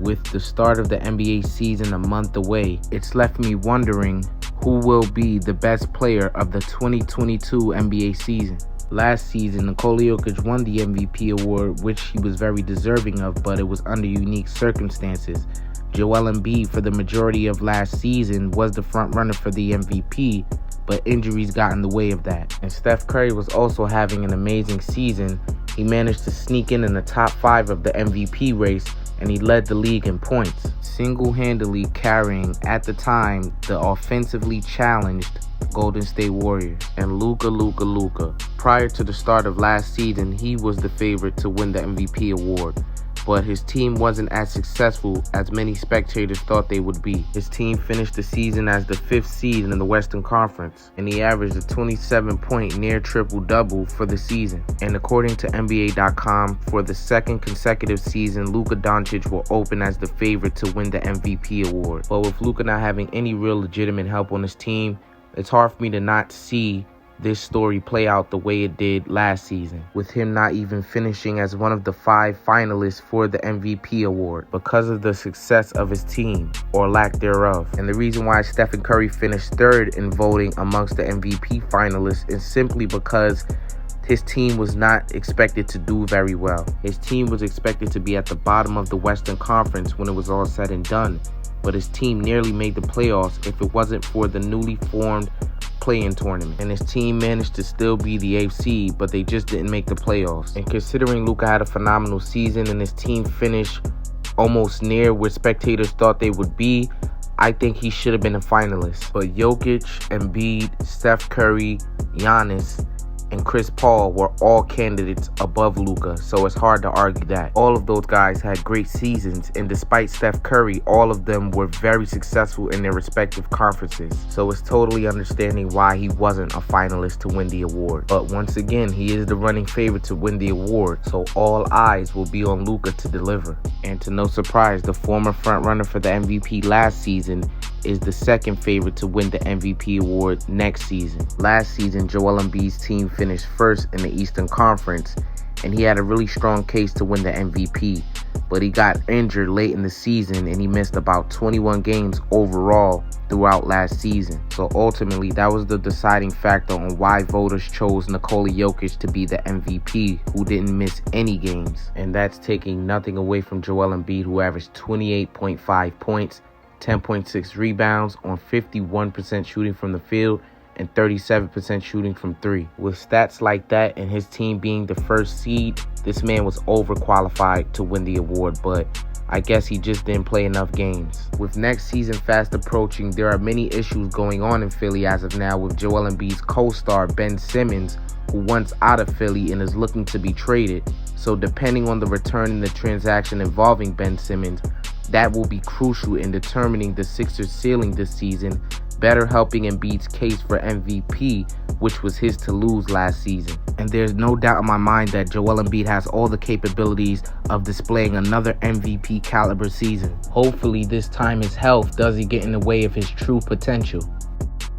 With the start of the NBA season a month away, it's left me wondering who will be the best player of the 2022 NBA season. Last season, Nikola Jokic won the MVP award, which he was very deserving of, but it was under unique circumstances. Joel Embiid, for the majority of last season, was the front runner for the MVP, but injuries got in the way of that. And Steph Curry was also having an amazing season. He managed to sneak in the top 5 of the MVP race, and he led the league in points, single-handedly carrying, at the time, the offensively challenged Golden State Warriors. And Luka. Prior to the start of last season, he was the favorite to win the MVP award, but his team wasn't as successful as many spectators thought they would be. His team finished the season as the 5th seed in the Western Conference, and he averaged a 27-point near triple-double for the season. And according to NBA.com, for the second consecutive season, Luka Doncic will open as the favorite to win the MVP award. But with Luka not having any real legitimate help on his team, it's hard for me to not see this story play out the way it did last season, with him not even finishing as one of the 5 finalists for the MVP award because of the success of his team, or lack thereof. And the reason why Stephen Curry finished 3rd in voting amongst the MVP finalists is simply because his team was not expected to do very well. His team was expected to be at the bottom of the Western Conference when it was all said and done, but his team nearly made the playoffs if it wasn't for the newly formed play-in tournament, and his team managed to still be the 8th seed, but they just didn't make the playoffs. And considering Luka had a phenomenal season and his team finished almost near where spectators thought they would be, I think he should have been a finalist. But Jokic, Embiid, Steph Curry, Giannis, and Chris Paul were all candidates above Luka, so it's hard to argue that. All of those guys had great seasons, and despite Steph Curry, all of them were very successful in their respective conferences, so it's totally understanding why he wasn't a finalist to win the award. But once again, he is the running favorite to win the award, so all eyes will be on Luka to deliver. And to no surprise, the former frontrunner for the MVP last season is the second favorite to win the MVP award next season. Last season, Joel Embiid's team finished 1st in the Eastern Conference, and he had a really strong case to win the MVP, but he got injured late in the season and he missed about 21 games overall throughout last season. So ultimately, that was the deciding factor on why voters chose Nikola Jokic to be the MVP, who didn't miss any games. And that's taking nothing away from Joel Embiid, who averaged 28.5 points, 10.6 rebounds on 51% shooting from the field and 37% shooting from 3. With stats like that and his team being the 1st seed, this man was overqualified to win the award, but I guess he just didn't play enough games. With next season fast approaching, there are many issues going on in Philly as of now, with Joel Embiid's co-star Ben Simmons, who wants out of Philly and is looking to be traded. So depending on the return in the transaction involving Ben Simmons, that will be crucial in determining the Sixers' ceiling this season, better helping Embiid's case for MVP, which was his to lose last season. And there's no doubt in my mind that Joel Embiid has all the capabilities of displaying another MVP caliber season. Hopefully this time his health doesn't get in the way of his true potential.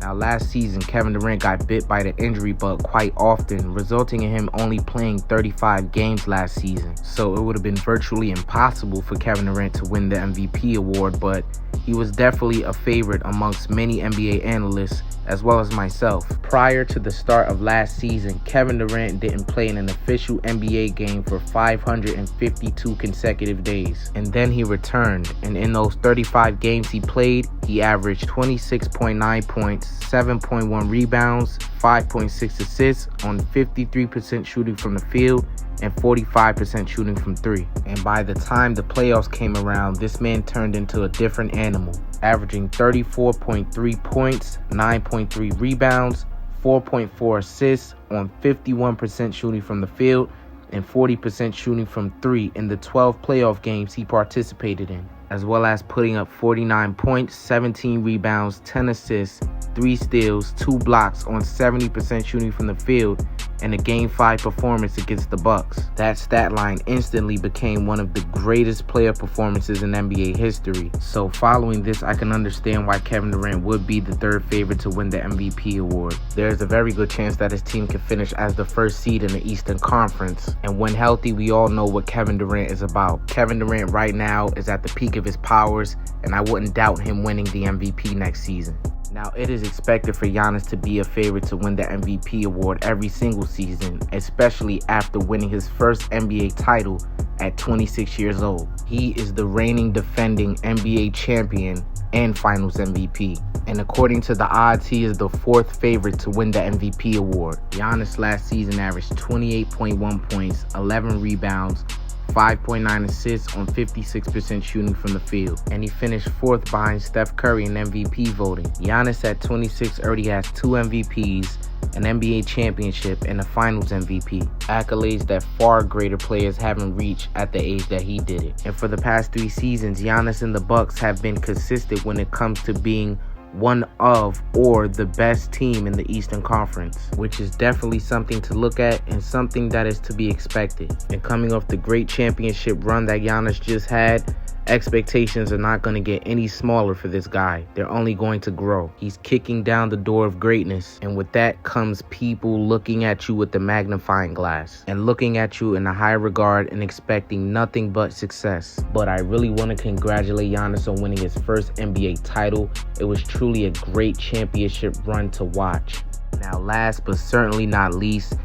Now, last season, Kevin Durant got bit by the injury bug quite often, resulting in him only playing 35 games last season. So it would have been virtually impossible for Kevin Durant to win the MVP award, but he was definitely a favorite amongst many NBA analysts, as well as myself. Prior to the start of last season, Kevin Durant didn't play in an official NBA game for 552 consecutive days. And then he returned, and in those 35 games he played, he averaged 26.9 points, 7.1 rebounds, 5.6 assists on 53% shooting from the field and 45% shooting from 3. And by the time the playoffs came around, this man turned into a different animal, averaging 34.3 points, 9.3 rebounds, 4.4 assists on 51% shooting from the field and 40% shooting from 3 in the 12 playoff games he participated in, as well as putting up 49 points, 17 rebounds, 10 assists, 3 steals, 2 blocks on 70% shooting from the field and a Game 5 performance against the Bucks. That stat line instantly became one of the greatest player performances in NBA history. So following this, I can understand why Kevin Durant would be the third favorite to win the MVP award. There's a very good chance that his team can finish as the first seed in the Eastern Conference. And when healthy, we all know what Kevin Durant is about. Kevin Durant right now is at the peak of his powers, and I wouldn't doubt him winning the MVP next season. Now, it is expected for Giannis to be a favorite to win the MVP award every single season, especially after winning his first NBA title at 26 years old. He is the reigning defending NBA champion and Finals MVP. And according to the odds, he is the fourth favorite to win the MVP award. Giannis last season averaged 28.1 points, 11 rebounds, 5.9 assists on 56% shooting from the field, and he finished fourth behind Steph Curry in MVP voting. Giannis at 26 already has 2 MVPs, an NBA championship, and a Finals MVP, accolades that far greater players haven't reached at the age that he did it. And for the past 3 seasons, Giannis and the Bucks have been consistent when it comes to being one of or the best team in the Eastern Conference, which is definitely something to look at and something that is to be expected. And coming off the great championship run that Giannis just had, expectations are not going to get any smaller for this guy. They're only going to grow. He's kicking down the door of greatness, and with that comes people looking at you with the magnifying glass and looking at you in a high regard and expecting nothing but success. But I really want to congratulate Giannis on winning his first NBA title. It was truly a great championship run to watch. Now, last but certainly not least,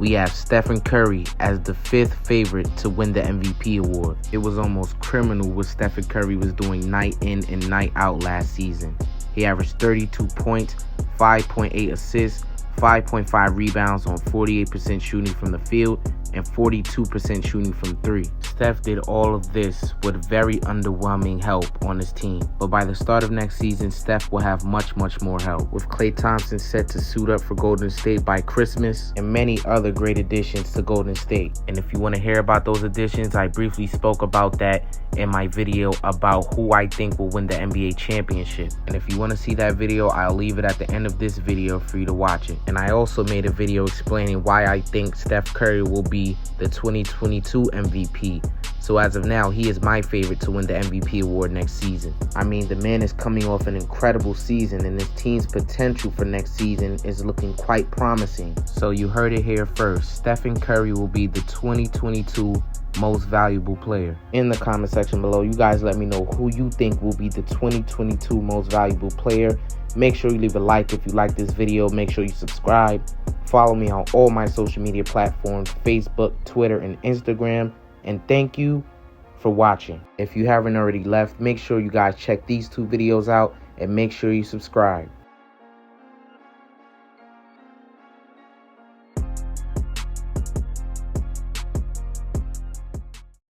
we have Stephen Curry as the 5th favorite to win the MVP award. It was almost criminal what Stephen Curry was doing night in and night out last season. He averaged 32 points, 5.8 assists, 5.5 rebounds on 48% shooting from the field and 42% shooting from 3. Steph did all of this with very underwhelming help on his team. But by the start of next season, Steph will have much more help, with Klay Thompson set to suit up for Golden State by Christmas and many other great additions to Golden State. And if you want to hear about those additions, I briefly spoke about that in my video about who I think will win the NBA championship. And if you want to see that video, I'll leave it at the end of this video for you to watch it. And I also made a video explaining why I think Steph Curry will be the 2022 MVP. So as of now, he is my favorite to win the MVP award next season. I mean, the man is coming off an incredible season, and his team's potential for next season is looking quite promising. So you heard it here first. Stephen Curry will be the 2022 most valuable player. In the comment section below, you guys let me know who you think will be the 2022 most valuable player. Make sure you leave a like if you like this video. Make sure you subscribe. Follow me on all my social media platforms, Facebook, Twitter, and Instagram. And thank you for watching. If you haven't already left, make sure you guys check these 2 videos out and make sure you subscribe.